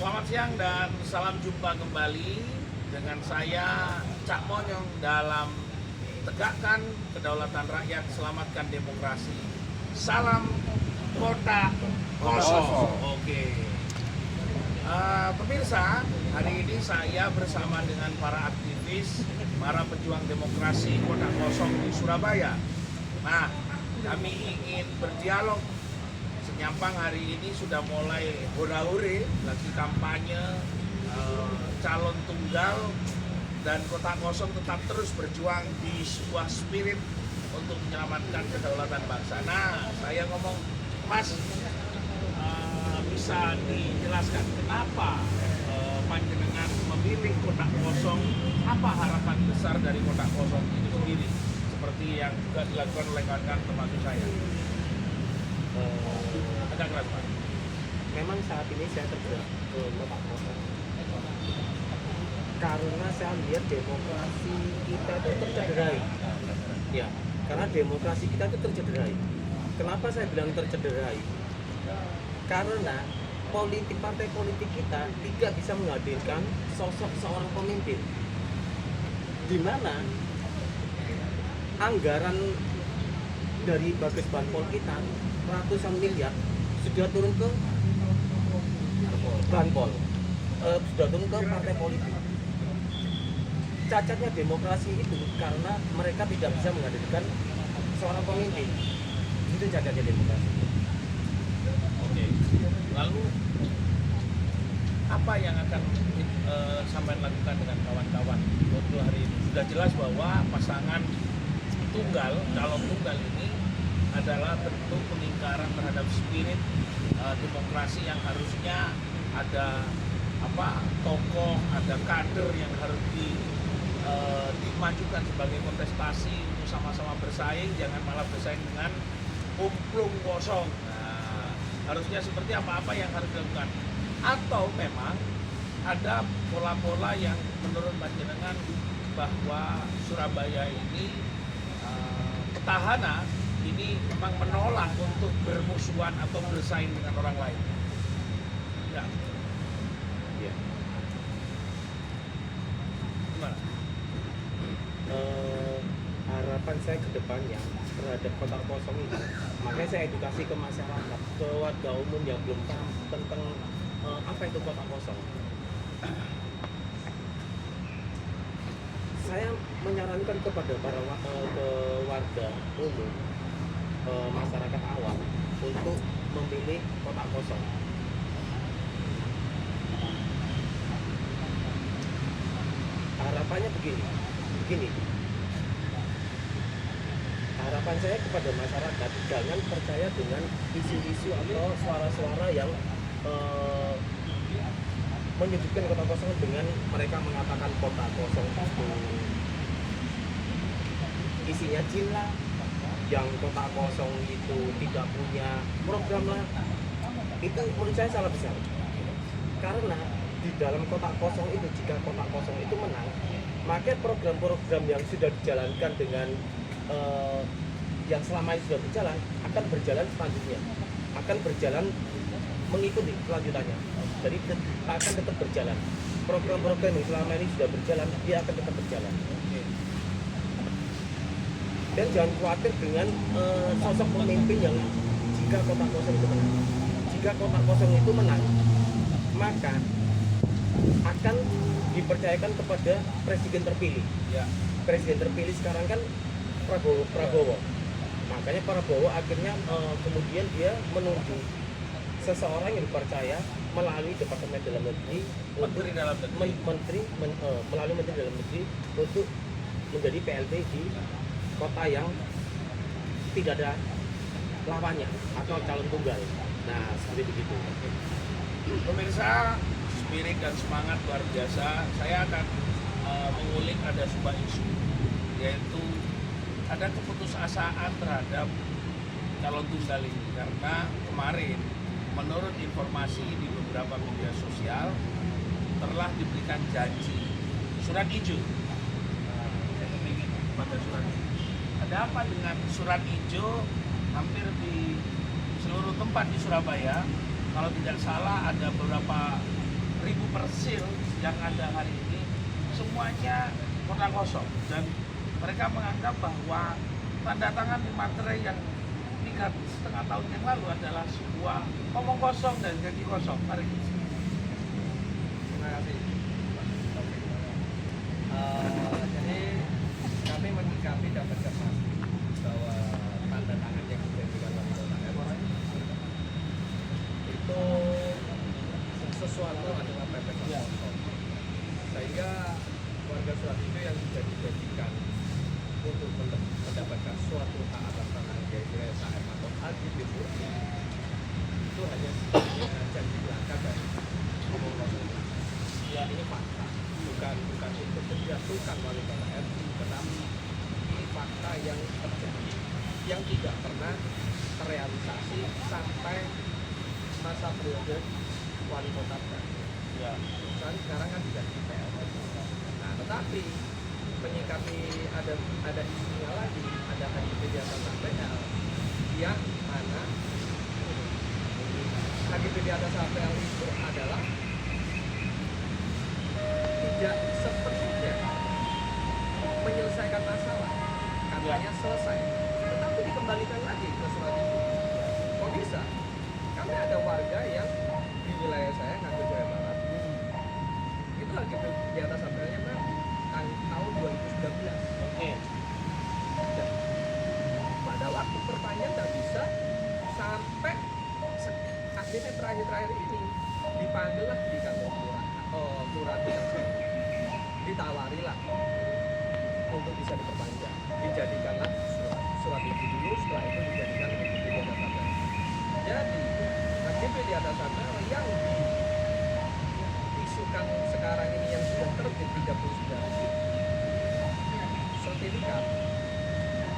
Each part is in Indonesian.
Selamat siang dan salam jumpa kembali dengan saya Cak Monyong dalam tegakkan kedaulatan rakyat, selamatkan demokrasi. Salam Kota Kosong. Oke. Pemirsa, hari ini saya bersama dengan para aktivis, para pejuang demokrasi Kota Kosong di Surabaya. Nah, kami ingin berdialog. Senyampang hari ini sudah mulai hura-huri, lagi kampanye calon tunggal, dan Kota Kosong tetap terus berjuang di sebuah spirit untuk menyelamatkan kedaulatan bangsa. Nah, saya ngomong, Mas, bisa dijelaskan kenapa panjenengan memilih Kota Kosong? Apa harapan besar dari Kota Kosong itu sendiri? Seperti yang juga dilakukan oleh kawan-kawan termasuk saya. Agak keras, Pak. Memang saat ini saya tergerak ke Kota Kosong karena saya lihat demokrasi kita itu tercederai. Ya, karena demokrasi kita itu tercederai. Kenapa saya bilang tercederai? Karena partai politik kita tidak bisa menghadirkan sosok seorang pemimpin, di mana anggaran dari Bagas Banpol kita ratusan miliar sudah turun ke Banpol, sudah turun ke partai politik. Cacatnya demokrasi itu karena mereka tidak bisa menghadirkan seorang pemimpin. Itu cacatnya demokrasi. Oke. Lalu apa yang akan sampai lakukan dengan kawan-kawan untuk hari ini? Sudah jelas bahwa pasangan tunggal, calon tunggal ini adalah bentuk pengingkaran terhadap spirit demokrasi yang harusnya ada tokoh, ada kader yang harus dimajukan sebagai kontestasi untuk sama-sama bersaing, jangan malah bersaing dengan umplung kosong. Nah, harusnya seperti apa yang harus dilakukan? Atau memang ada pola-pola yang menurut panjenengan bahwa Surabaya ini petahana ini memang menolak untuk bermusuhan atau bersaing dengan orang lain. Ya. Ya. Gimana? Harapan saya ke depannya terhadap Kota Kosong ini, makanya saya edukasi ke masyarakat, ke warga umum yang belum paham tentang apa itu Kota Kosong. Saya menyarankan kepada para warga umum, masyarakat awam untuk memilih Kota Kosong. Harapannya begini. Harapan saya kepada masyarakat, jangan percaya dengan isu-isu atau suara-suara yang menyebutkan Kota Kosong dengan mereka mengatakan Kota Kosong itu isinya jin lah, yang Kota Kosong itu tidak punya program lah. Itu menurut saya salah besar, karena di dalam Kota Kosong itu, jika Kota Kosong itu menang, maka program-program yang sudah dijalankan dengan yang selama ini sudah berjalan akan berjalan selanjutnya, akan berjalan mengikuti kelanjutannya. Jadi akan tetap berjalan. Program-program yang selama ini sudah berjalan, dia akan tetap berjalan. Dan jangan khawatir dengan sosok pemimpin yang jika Kota Kosong itu menang. Jika Kota Kosong itu menang, maka akan dipercayakan kepada presiden terpilih. Ya. Presiden terpilih sekarang kan Prabowo. Makanya Prabowo akhirnya kemudian dia menunjuk seseorang yang dipercaya melalui Departemen Dalam Negeri, Menteri Dalam Negeri, melalui Menteri Dalam Negeri untuk menjadi PLT di kota yang tidak ada lawannya atau calon tunggal. Nah, seperti begitu. Pemirsa, spirit dan semangat luar biasa. Saya akan mengulik ada sebuah isu, yaitu ada keputusasaan terhadap calon tunggal ini, karena kemarin menurut informasi di beberapa media sosial telah diberikan janji surat hijau. Saya ingin pada surat hijau. Ada apa dengan surat hijau hampir di seluruh tempat di Surabaya kalau tidak salah ada beberapa ribu persil yang ada hari ini, semuanya kota kosong, dan mereka menganggap bahwa tanda tangan di materai yang 3,5 tahun yang lalu adalah sebuah omong kosong dan janji kosong. Mari. Terima kasih. Jadi kami menyikapi dan berkesan bahwa tanda tangan yang diberikan oleh Kota RT itu sesuatu adalah pepes kosong, sehingga warga Surabaya yang dijadikan untuk mendapatkan suatu hak atas tanah yaitu SHM atau AGB itu hanya janji belaka dan omong kosong. Ya, ini fakta, bukan untuk menjatuhkan wali kota RT, tetapi ini fakta yang terjadi yang tidak pernah terrealisasi sampai masa periode wali kota terakhir. Ya. Kan sekarang kan tidak di PLT. Nah, tetapi menyikapi ada isunya lagi, ada HGB di atas APL yang mana HGB di atas APL itu adalah tidak sepenuhnya menyelesaikan masalah, katanya selesai, tetapi dikembalikan lagi ke surat itu. Kok bisa? Kami ada warga yang di wilayah saya, Nganjuk Jaya Barat, itu lagi di atas APL-nya tahun 2019. Oke. Dan pada waktu perpanjang nggak bisa sampai akhirnya terakhir ini dipanggil lah di kantor kelurahan ditawarilah untuk bisa diperpanjang, dijadikanlah surat itu dulu, setelah itu dijadikan HGB di atas APL. Jadi HGB di atas APL yang diisukan sekarang ini yang sudah terbit 39 sertifikat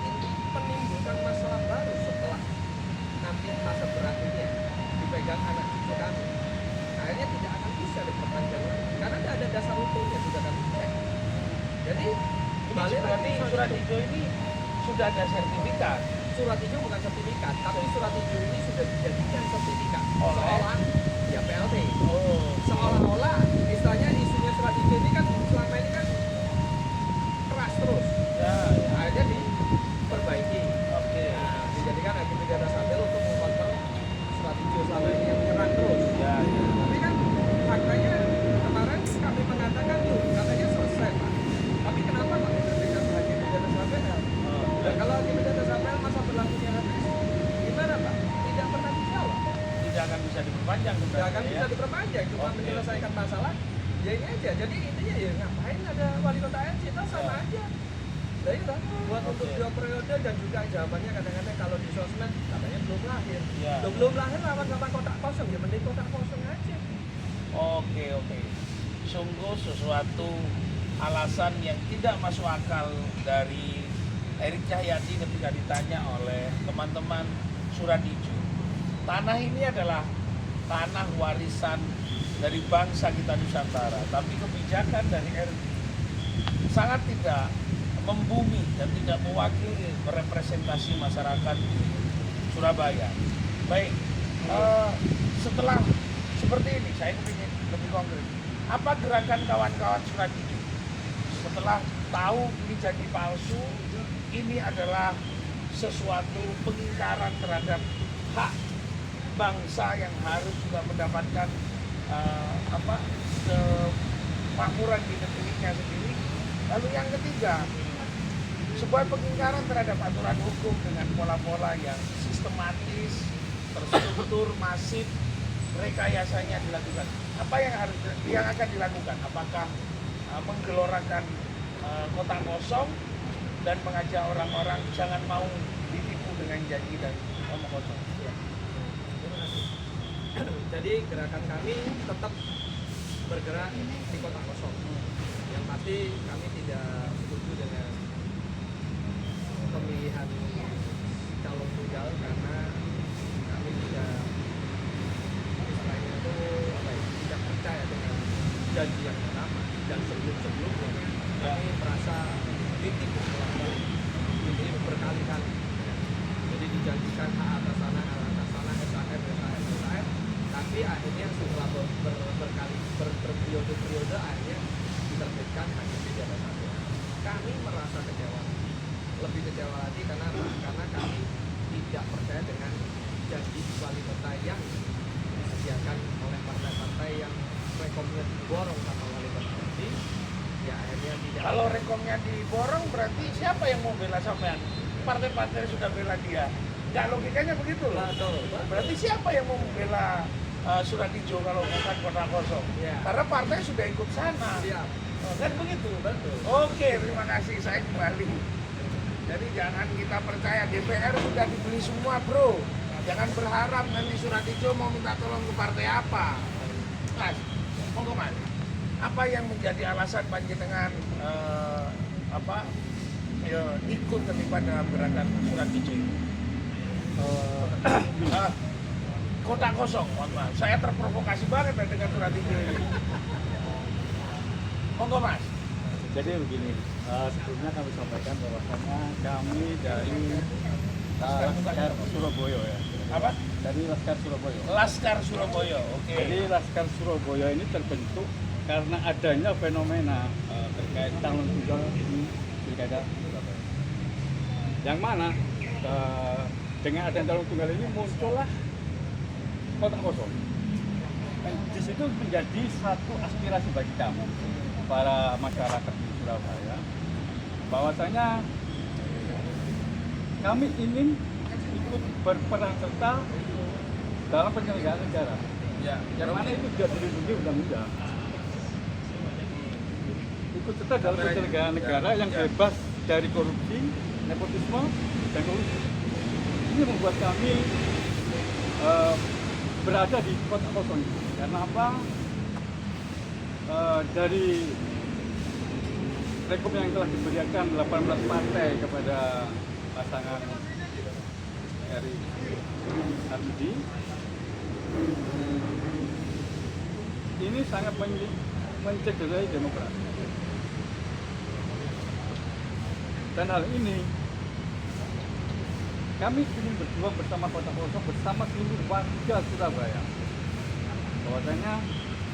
itu menimbulkan masalah baru setelah nanti masa berakhirnya dipegang anak cucu kami. Akhirnya tidak akan bisa diperpanjang lagi karena tidak ada dasar hukumnya, sudah kami cek. Jadi balik Berarti lagi surat hijau ini sudah ada sertifikat. surat hijau bukan sertifikat, tapi surat hijau ini sudah dijadikan sertifikat Oleh? seolah ya PLT. Oh. Seolah-olah istilahnya isunya surat hijau ini kan selama ini kan keras terus. Ya, ya. Akhirnya diperbaiki. Oke. Nah, dijadikan HGB di atas APL untuk mengkontrol surat hijau selama ini yang menyerang terus. Ya, ya. Tapi kan faktanya kemarin kami mengatakan yuk katanya selesai Pak. Tapi kenapa kok diterbitkan HGB di atas APL? Oh. Dan kalau HGB di atas APL masa berlakunya habis, gimana Pak? Tidak pernah dijawab. Tidak akan bisa diperpanjang Tidak sebenarnya, akan ya. bisa diperpanjang, cuma Oke, menyelesaikan masalah. Ya ini aja. Jadi intinya ya ngapain ada wali kota RT, kita sama Ya. aja. Nah itu lah, buat untuk Oke. 2 periode dan juga jawabannya kadang-kadang kalau di sosmed katanya belum lahir. Ya. Loh, belum lahir lawan sama kotak kosong, ya mending kotak kosong aja. Oke, oke. Sungguh sesuatu alasan yang tidak masuk akal dari Erik Cahyadi ketika ditanya oleh teman-teman Surat Hijau. Tanah ini adalah tanah warisan dari bangsa kita Nusantara, tapi kebijakan dari Erik sangat tidak membumi dan tidak mewakili merepresentasi masyarakat Surabaya. Baik, setelah seperti ini saya ingin lebih konkret. Apa gerakan kawan-kawan Surat Hijau setelah tahu ini janji palsu, ini adalah sesuatu pengingkaran terhadap hak bangsa yang harus juga mendapatkan kemakmuran di negerinya sendiri. Lalu yang ketiga, sebuah pengingkaran terhadap aturan hukum dengan pola-pola yang sistematis, terstruktur, masif, rekayasanya dilakukan. Apa yang akan dilakukan? Apakah menggelorakan kota kosong dan mengajak orang-orang jangan mau ditipu dengan janji dan omong kosong? Jadi gerakan kami tetap bergerak di kota kosong. Yang pasti kami tidak setuju dengan pemilihan calon tunggal karena kami tidak istilahnya itu tidak percaya dengan janji yang pertama dan sebelum-sebelumnya kami merasa ditipu ditipu berkali-kali. Jadi dijanjikan hak atas tanah, SHM, tapi Tapi akhirnya setelah berperiode-periode akhirnya diterbitkan hanya tidak satu. Kami merasa kecewa, lebih kecewa lagi karena kami tidak percaya dengan janji wali kota yang disediakan oleh partai-partai yang rekomnya diborong sama wali kota nanti. Ya akhirnya tidak. Kalau rekomnya diborong berarti siapa yang mau bela sampean? Partai-partai sudah bela dia. Nggak, logikanya begitu loh. Berarti siapa yang mau membela Surat Hijau kalau bukan kota kosong? Ya. Karena partai sudah ikut sana. Siap. Kan begitu? Betul. Oke, terima kasih. Saya kembali. Jadi jangan kita percaya DPR sudah dibeli semua, bro. Jangan berharap nanti Surat Hijau mau minta tolong ke partai apa. Mas, monggo mas. Apa yang menjadi alasan panjenengan ikut terlibat dalam gerakan Surat Hijau ini? Kota kosong, mohon maaf. Saya terprovokasi banget dengan Surat Hijau ini. Monggo mas. Jadi begini, sebelumnya kami sampaikan bahwasannya kami dari Laskar Surabaya ya. Apa? Dari Laskar Surabaya. Laskar Surabaya, oke. Jadi Laskar Surabaya ini terbentuk karena adanya fenomena terkait calon tunggal di Pilkada Surabaya. Yang mana dengan adanya calon tunggal ini muncullah kota kosong. Dan di situ menjadi satu aspirasi bagi kami, para masyarakat di Surabaya, bahwasanya kami ingin ikut berperan serta dalam penyelenggaraan negara. Ya, Yang mana itu tidak dilindungi undang-undang. Ikut serta dalam penyelenggaraan negara yang bebas dari korupsi, nepotisme, dan korupsi. Ini membuat kami berada di kota kosong ini. Karena apa? Dari rekom yang telah diberikan 18 partai kepada pasangan Eri Armudi, ini sangat mencederai demokrasi. Dan hal ini kami ingin berjuang bersama kota kosong, bersama seluruh warga Surabaya, bahwasanya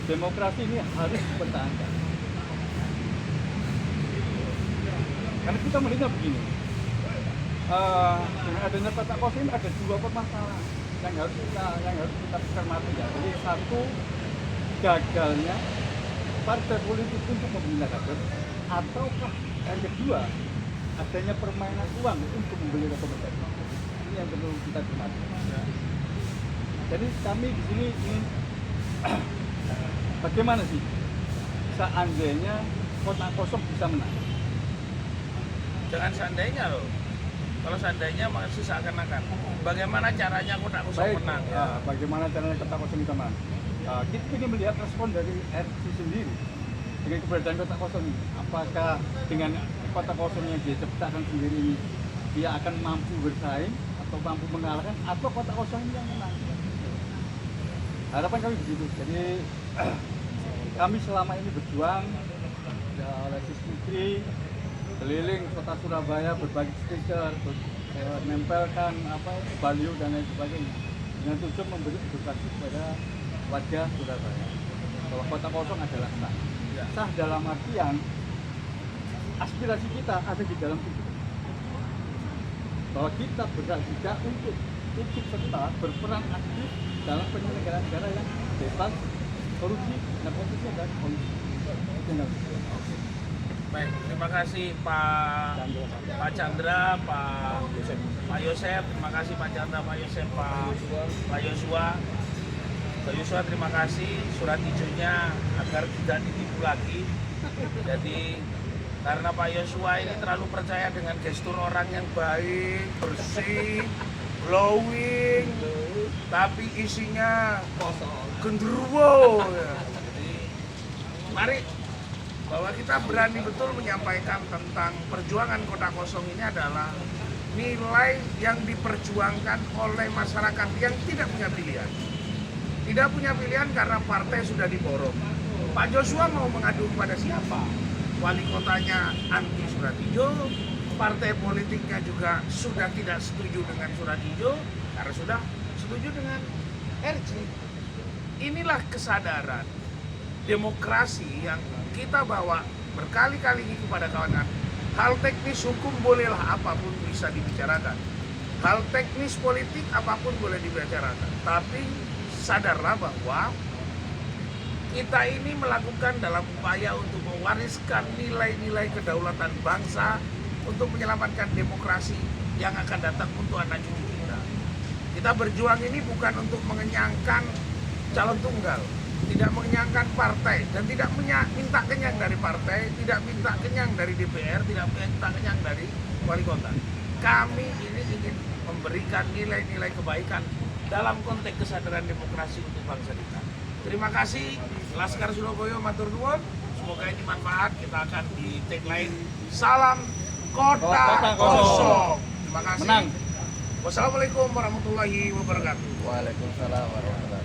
demokrasi ini harus dipertahankan. Karena kita melihat begini, dengan adanya kota kosong ini ada dua permasalahan yang harus kita cermati ya. Jadi satu, gagalnya partai politik untuk membina kader, ataukah yang kedua, adanya permainan uang untuk membeli rekomendasi. Ini yang perlu kita cermati. Jadi kami di sini ingin bagaimana sih seandainya kota kosong bisa menang? Jangan seandainya loh. Kalau seandainya masih seakan-akan. Bagaimana caranya kota kosong Baik, menang? Ya. bagaimana caranya kota kosong bisa menang? Kita ingin melihat respon dari RC sendiri dengan keberadaan kota kosong ini. Apakah dengan kota kosong yang dia ciptakan sendiri ini dia akan mampu bersaing atau mampu mengalahkan, atau kota kosong ini yang menang? Harapan kami begitu. Jadi kami selama ini berjuang oleh Putri keliling kota Surabaya, berbagi stiker, menempelkan baliho dan lain sebagainya, dengan tujuan memberi edukasi kepada warga Surabaya bahwa kota kosong adalah sah. Sah dalam artian aspirasi kita ada di dalam itu, bahwa kita berhak juga untuk ikut serta berperan aktif dalam penyelenggaraan negara yang bebas korupsi, nepotisme, dan kolusi. Baik, terima kasih Pak Chandra, Pak Yosef, terima kasih Pak Chandra, Pak Yosef, Pak Yosua. Pak Yosua terima kasih surat hijaunya agar tidak ditipu lagi. Jadi karena Pak Yosua ini terlalu percaya dengan gestur orang yang baik, bersih, glowing, tapi isinya genderuwo. Jadi mari bahwa kita berani betul menyampaikan tentang perjuangan kota kosong ini adalah nilai yang diperjuangkan oleh masyarakat yang tidak punya pilihan. Tidak punya pilihan karena partai sudah diborong. Pak Joshua mau mengadu kepada siapa? Wali kotanya anti surat hijau, partai politiknya juga sudah tidak setuju dengan surat hijau karena sudah setuju dengan RJ. inilah kesadaran demokrasi yang kita bawa berkali-kali kepada kawan-kawan. Hal teknis hukum bolehlah apapun bisa dibicarakan. Hal teknis politik apapun boleh dibicarakan. Tapi sadarlah bahwa kita ini melakukan dalam upaya untuk mewariskan nilai-nilai kedaulatan bangsa untuk menyelamatkan demokrasi yang akan datang untuk anak cucu kita. Kita berjuang ini bukan untuk mengenyangkan calon tunggal, tidak mengenyangkan partai, dan tidak minta kenyang dari partai, tidak minta kenyang dari DPR, tidak minta kenyang dari wali kota. Kami ini ingin memberikan nilai-nilai kebaikan dalam konteks kesadaran demokrasi untuk bangsa kita. Terima kasih, Laskar Surabaya matur nuwun. Semoga ini manfaat. Kita akan di tagline salam kota kosong. Terima kasih. Menang. Wassalamualaikum warahmatullahi wabarakatuh. Waalaikumsalam warahmatullahi wabarakatuh.